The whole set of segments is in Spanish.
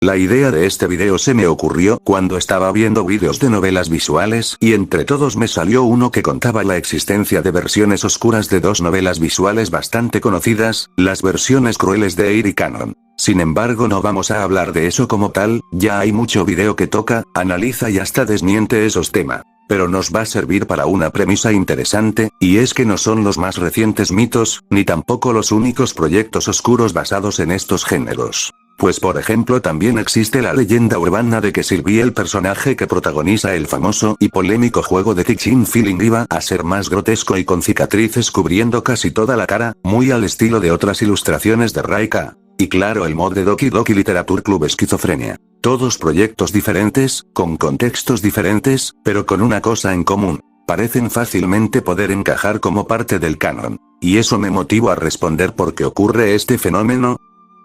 La idea de este video se me ocurrió cuando estaba viendo vídeos de novelas visuales y entre todos me salió uno que contaba la existencia de versiones oscuras de dos novelas visuales bastante conocidas, las versiones crueles de Eir y Canon. Sin embargo, no vamos a hablar de eso como tal, ya hay mucho video que toca, analiza y hasta desmiente esos temas. Pero nos va a servir para una premisa interesante, y es que no son los más recientes mitos, ni tampoco los únicos proyectos oscuros basados en estos géneros. Pues por ejemplo también existe la leyenda urbana de que Sylvie, el personaje que protagoniza el famoso y polémico juego de Teaching Feeling, iba a ser más grotesco y con cicatrices cubriendo casi toda la cara, muy al estilo de otras ilustraciones de Raika. Y claro, el mod de Doki Doki Literature Club Esquizofrenia. Todos proyectos diferentes, con contextos diferentes, pero con una cosa en común. Parecen fácilmente poder encajar como parte del canon. Y eso me motiva a responder por qué ocurre este fenómeno.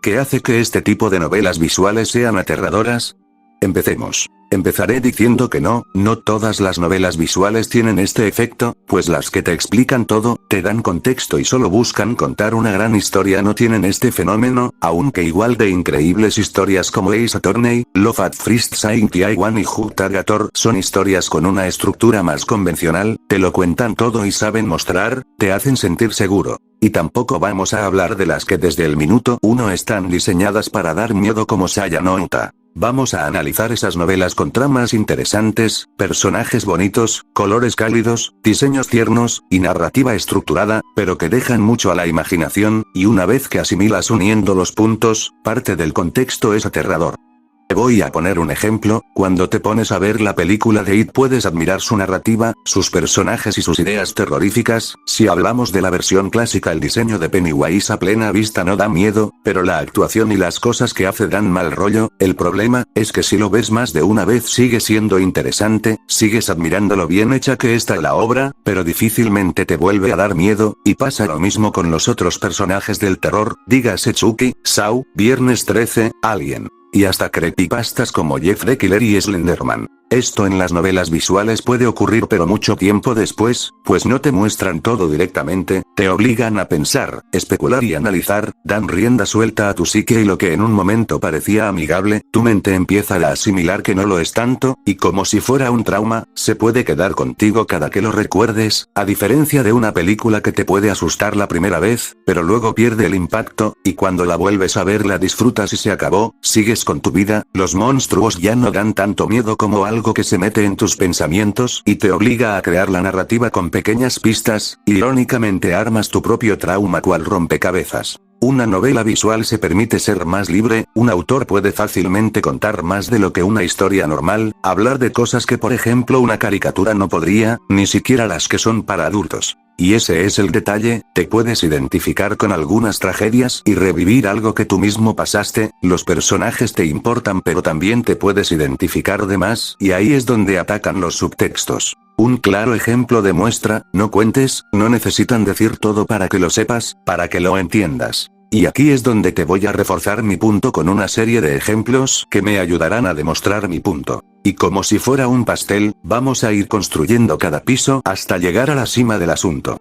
¿Qué hace que este tipo de novelas visuales sean aterradoras? Empecemos. Empezaré diciendo que no todas las novelas visuales tienen este efecto, pues las que te explican todo, te dan contexto y solo buscan contar una gran historia no tienen este fenómeno, aunque igual de increíbles historias como Ace Attorney, Love at First Sight y I Want y Who Targator son historias con una estructura más convencional, te lo cuentan todo y saben mostrar, te hacen sentir seguro. Y tampoco vamos a hablar de las que desde el minuto 1 están diseñadas para dar miedo como Saya no Uta. Vamos a analizar esas novelas con tramas interesantes, personajes bonitos, colores cálidos, diseños tiernos, y narrativa estructurada, pero que dejan mucho a la imaginación, y una vez que asimilas uniendo los puntos, parte del contexto es aterrador. Te voy a poner un ejemplo, cuando te pones a ver la película de It puedes admirar su narrativa, sus personajes y sus ideas terroríficas. Si hablamos de la versión clásica, el diseño de Pennywise a plena vista no da miedo, pero la actuación y las cosas que hace dan mal rollo. El problema es que si lo ves más de una vez sigue siendo interesante, sigues admirando lo bien hecha que está la obra, pero difícilmente te vuelve a dar miedo, y pasa lo mismo con los otros personajes del terror, dígase Chucky, Saw, Viernes 13, Alien. Y hasta creepypastas como Jeff the Killer y Slenderman. Esto en las novelas visuales puede ocurrir pero mucho tiempo después, pues no te muestran todo directamente, te obligan a pensar, especular y analizar, dan rienda suelta a tu psique y lo que en un momento parecía amigable, tu mente empieza a asimilar que no lo es tanto, y como si fuera un trauma, se puede quedar contigo cada que lo recuerdes, a diferencia de una película que te puede asustar la primera vez, pero luego pierde el impacto, y cuando la vuelves a ver la disfrutas y se acabó, sigues con tu vida, los monstruos ya no dan tanto miedo como algo que se mete en tus pensamientos y te obliga a crear la narrativa con pequeñas pistas, irónicamente armas tu propio trauma cual rompecabezas. Una novela visual se permite ser más libre, un autor puede fácilmente contar más de lo que una historia normal, hablar de cosas que por ejemplo una caricatura no podría, ni siquiera las que son para adultos. Y ese es el detalle, te puedes identificar con algunas tragedias y revivir algo que tú mismo pasaste, los personajes te importan pero también te puedes identificar de más, y ahí es donde atacan los subtextos. Un claro ejemplo de muestra, no cuentes, no necesitan decir todo para que lo sepas, para que lo entiendas. Y aquí es donde te voy a reforzar mi punto con una serie de ejemplos que me ayudarán a demostrar mi punto. Y como si fuera un pastel, vamos a ir construyendo cada piso hasta llegar a la cima del asunto.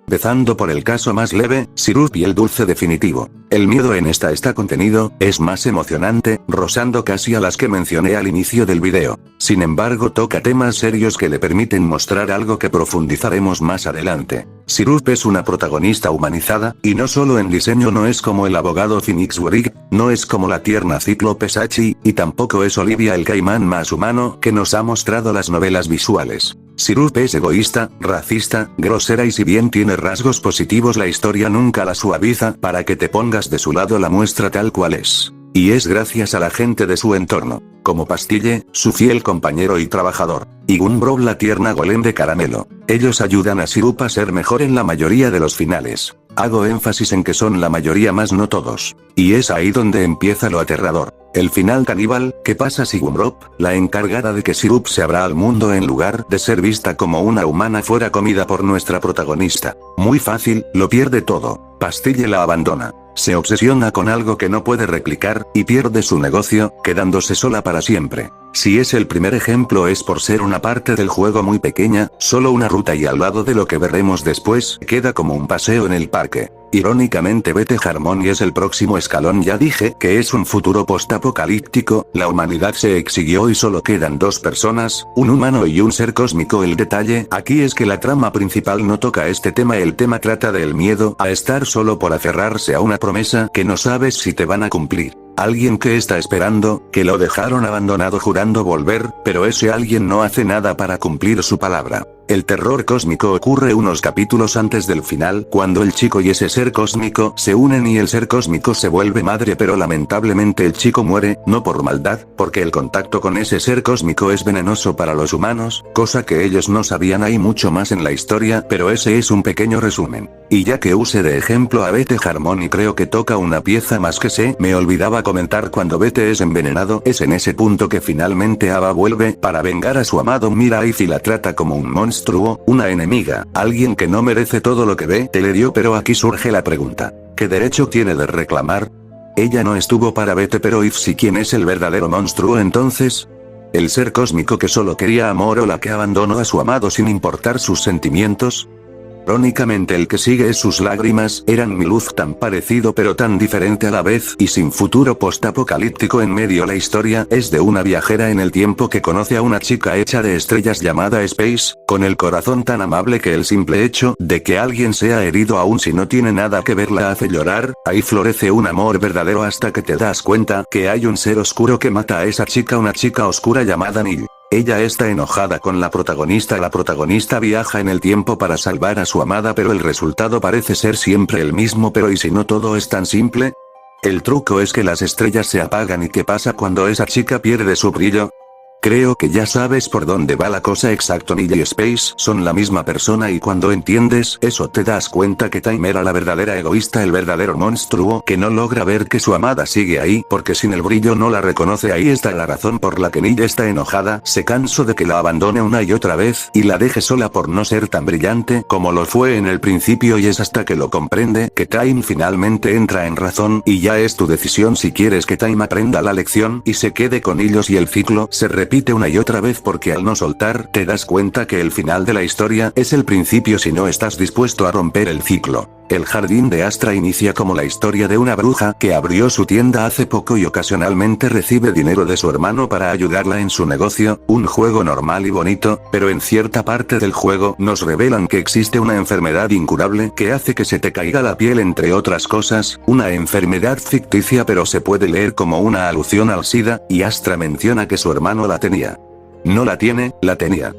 Empezando por el caso más leve, Sirup y el dulce definitivo. El miedo en esta está contenido, es más emocionante, rozando casi a las que mencioné al inicio del video. Sin embargo toca temas serios que le permiten mostrar algo que profundizaremos más adelante. Sirup es una protagonista humanizada, y no solo en diseño no es como el abogado Phoenix Wright, no es como la tierna Cíclope Sachi, y tampoco es Olivia el caimán más humano que nos ha mostrado las novelas visuales. Sirup es egoísta, racista, grosera y si bien tiene rasgos positivos la historia nunca la suaviza para que te pongas de su lado, la muestra tal cual es. Y es gracias a la gente de su entorno, como Pastille, su fiel compañero y trabajador, y Gunbrow la tierna golem de caramelo. Ellos ayudan a Sirup a ser mejor en la mayoría de los finales. Hago énfasis en que son la mayoría más no todos. Y es ahí donde empieza lo aterrador. El final caníbal, ¿qué pasa si Gunbrow, la encargada de que Sirup se abra al mundo en lugar de ser vista como una humana, fuera comida por nuestra protagonista? Muy fácil, lo pierde todo. Pastille la abandona. Se obsesiona con algo que no puede replicar, y pierde su negocio, quedándose sola para siempre. Si es el primer ejemplo es por ser una parte del juego muy pequeña, solo una ruta y al lado de lo que veremos después, queda como un paseo en el parque. Irónicamente Beth Harmony es el próximo escalón. Ya dije que es un futuro postapocalíptico, la humanidad se extinguió y solo quedan dos personas, un humano y un ser cósmico. El detalle aquí es que la trama principal no toca este tema, el tema trata del miedo a estar solo por aferrarse a una promesa que no sabes si te van a cumplir. Alguien que está esperando, que lo dejaron abandonado jurando volver, pero ese alguien no hace nada para cumplir su palabra. El terror cósmico ocurre unos capítulos antes del final, cuando el chico y ese ser cósmico se unen y el ser cósmico se vuelve madre, pero lamentablemente el chico muere, no por maldad, porque el contacto con ese ser cósmico es venenoso para los humanos, cosa que ellos no sabían. Hay mucho más en la historia, pero ese es un pequeño resumen. Y ya que use de ejemplo a Beth Harmony, creo que toca una pieza más que me olvidaba comentar. Cuando Beth es envenenado, es en ese punto que finalmente Ava vuelve para vengar a su amado Mirai y la trata como un monstruo, una enemiga, alguien que no merece todo lo que Beth le dio. Pero aquí surge la pregunta, ¿qué derecho tiene de reclamar? Ella no estuvo para Beth, pero if sí, ¿quién es el verdadero monstruo entonces? ¿El ser cósmico que solo quería amor o la que abandonó a su amado sin importar sus sentimientos? Irónicamente el que sigue es sus lágrimas, eran mi luz, tan parecido pero tan diferente a la vez y sin futuro postapocalíptico en medio. La historia es de una viajera en el tiempo que conoce a una chica hecha de estrellas llamada Space, con el corazón tan amable que el simple hecho de que alguien sea herido aun si no tiene nada que ver la hace llorar. Ahí florece un amor verdadero hasta que te das cuenta que hay un ser oscuro que mata a esa chica, una chica oscura llamada Neil. Ella está enojada con la protagonista viaja en el tiempo para salvar a su amada, pero el resultado parece ser siempre el mismo. Pero ¿y si no todo es tan simple? El truco es que las estrellas se apagan. ¿Y qué pasa cuando esa chica pierde su brillo? Creo que ya sabes por dónde va la cosa. Exacto, Neil y Space son la misma persona, y cuando entiendes eso te das cuenta que Time era la verdadera egoísta, el verdadero monstruo que no logra ver que su amada sigue ahí porque sin el brillo no la reconoce. Ahí está la razón por la que Neil está enojada, se cansó de que la abandone una y otra vez y la deje sola por no ser tan brillante como lo fue en el principio, y es hasta que lo comprende que Time finalmente entra en razón. Y ya es tu decisión si quieres que Time aprenda la lección y se quede con ellos, y el ciclo se repite una y otra vez porque al no soltar te das cuenta que el final de la historia es el principio si no estás dispuesto a romper el ciclo. El jardín de Astra inicia como la historia de una bruja que abrió su tienda hace poco y ocasionalmente recibe dinero de su hermano para ayudarla en su negocio, un juego normal y bonito, pero en cierta parte del juego nos revelan que existe una enfermedad incurable que hace que se te caiga la piel, entre otras cosas, una enfermedad ficticia pero se puede leer como una alusión al SIDA, y Astra menciona que su hermano la tenía. No la tiene, la tenía.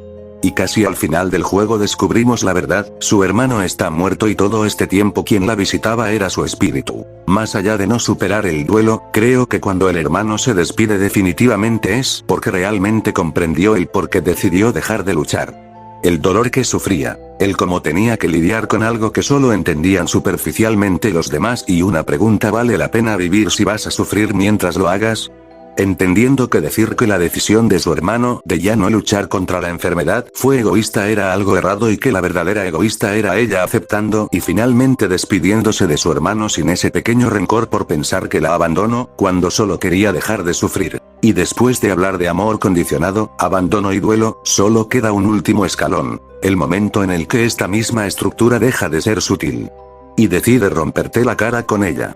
Y casi al final del juego descubrimos la verdad, su hermano está muerto y todo este tiempo quien la visitaba era su espíritu. Más allá de no superar el duelo, creo que cuando el hermano se despide definitivamente es porque realmente comprendió el por qué decidió dejar de luchar. El dolor que sufría, el cómo tenía que lidiar con algo que solo entendían superficialmente los demás. Y una pregunta: ¿vale la pena vivir si vas a sufrir mientras lo hagas? Entendiendo que decir que la decisión de su hermano de ya no luchar contra la enfermedad fue egoísta era algo errado, y que la verdadera egoísta era ella aceptando y finalmente despidiéndose de su hermano sin ese pequeño rencor por pensar que la abandonó cuando solo quería dejar de sufrir. Y después de hablar de amor condicionado, abandono y duelo, solo queda un último escalón, el momento en el que esta misma estructura deja de ser sutil y decide romperte la cara con ella.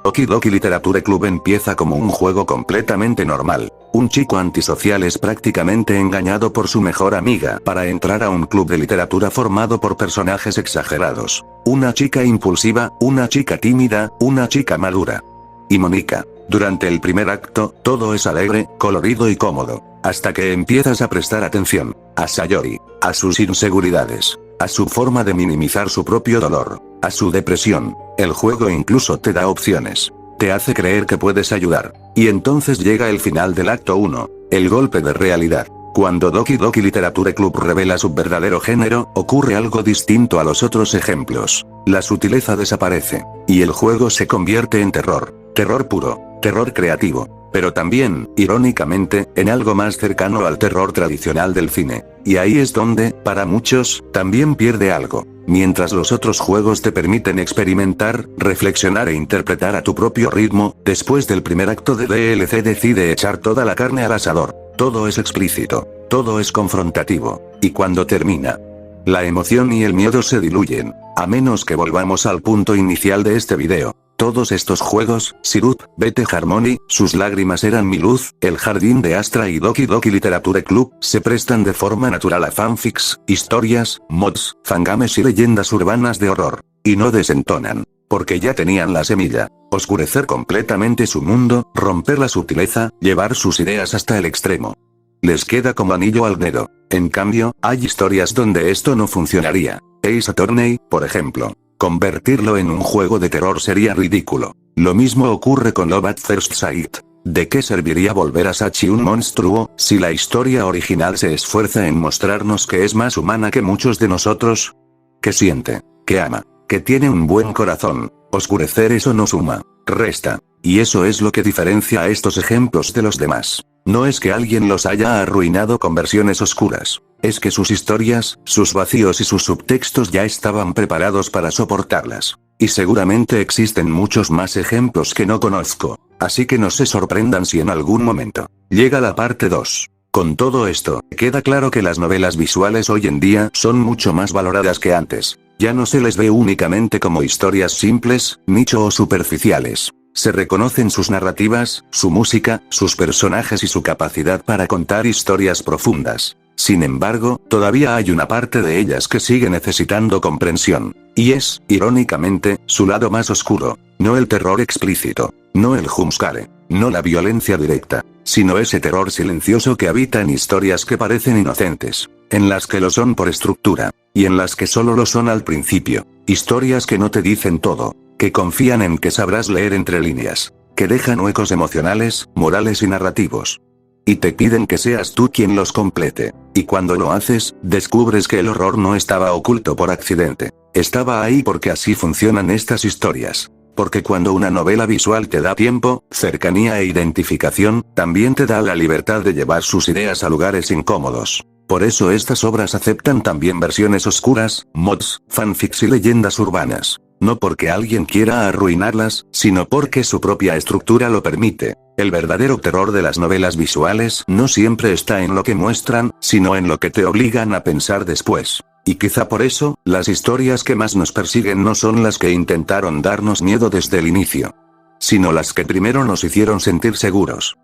Okie Dokie Literature Club empieza como un juego completamente normal. Un chico antisocial es prácticamente engañado por su mejor amiga para entrar a un club de literatura formado por personajes exagerados. Una chica impulsiva, una chica tímida, una chica madura y Mónica. Durante el primer acto, todo es alegre, colorido y cómodo, hasta que empiezas a prestar atención a Sayori, a sus inseguridades, a su forma de minimizar su propio dolor, a su depresión. El juego incluso te da opciones, te hace creer que puedes ayudar, y entonces llega el final del acto 1, el golpe de realidad. Cuando Doki Doki Literature Club revela su verdadero género, ocurre algo distinto a los otros ejemplos. La sutileza desaparece, y el juego se convierte en terror, terror puro, terror creativo, pero también, irónicamente, en algo más cercano al terror tradicional del cine. Y ahí es donde, para muchos, también pierde algo. Mientras los otros juegos te permiten experimentar, reflexionar e interpretar a tu propio ritmo, después del primer acto de DLC decide echar toda la carne al asador. Todo es explícito, todo es confrontativo, y cuando termina, la emoción y el miedo se diluyen, a menos que volvamos al punto inicial de este video. Todos estos juegos, Syrup, Bete Harmony, Sus lágrimas eran mi luz, El jardín de Astra y Doki Doki Literature Club, se prestan de forma natural a fanfics, historias, mods, fangames y leyendas urbanas de horror. Y no desentonan, porque ya tenían la semilla. Oscurecer completamente su mundo, romper la sutileza, llevar sus ideas hasta el extremo. Les queda como anillo al dedo. En cambio, hay historias donde esto no funcionaría. Ace Attorney, por ejemplo. Convertirlo en un juego de terror sería ridículo. Lo mismo ocurre con Love at First Sight. ¿De qué serviría volver a Sachi un monstruo, si la historia original se esfuerza en mostrarnos que es más humana que muchos de nosotros? Que siente, que ama, que tiene un buen corazón. Oscurecer eso no suma, resta. Y eso es lo que diferencia a estos ejemplos de los demás. No es que alguien los haya arruinado con versiones oscuras. Es que sus historias, sus vacíos y sus subtextos ya estaban preparados para soportarlas. Y seguramente existen muchos más ejemplos que no conozco. Así que no se sorprendan si en algún momento llega la parte 2. Con todo esto, queda claro que las novelas visuales hoy en día son mucho más valoradas que antes. Ya no se les ve únicamente como historias simples, nicho o superficiales. Se reconocen sus narrativas, su música, sus personajes y su capacidad para contar historias profundas. Sin embargo, todavía hay una parte de ellas que sigue necesitando comprensión. Y es, irónicamente, su lado más oscuro. No el terror explícito. No el jumpscare. No la violencia directa. Sino ese terror silencioso que habita en historias que parecen inocentes. En las que lo son por estructura. Y en las que solo lo son al principio. Historias que no te dicen todo. Que confían en que sabrás leer entre líneas. Que dejan huecos emocionales, morales y narrativos. Y te piden que seas tú quien los complete. Y cuando lo haces, descubres que el horror no estaba oculto por accidente. Estaba ahí porque así funcionan estas historias. Porque cuando una novela visual te da tiempo, cercanía e identificación, también te da la libertad de llevar sus ideas a lugares incómodos. Por eso estas obras aceptan también versiones oscuras, mods, fanfics y leyendas urbanas. No porque alguien quiera arruinarlas, sino porque su propia estructura lo permite. El verdadero terror de las novelas visuales no siempre está en lo que muestran, sino en lo que te obligan a pensar después. Y quizá por eso, las historias que más nos persiguen no son las que intentaron darnos miedo desde el inicio, sino las que primero nos hicieron sentir seguros.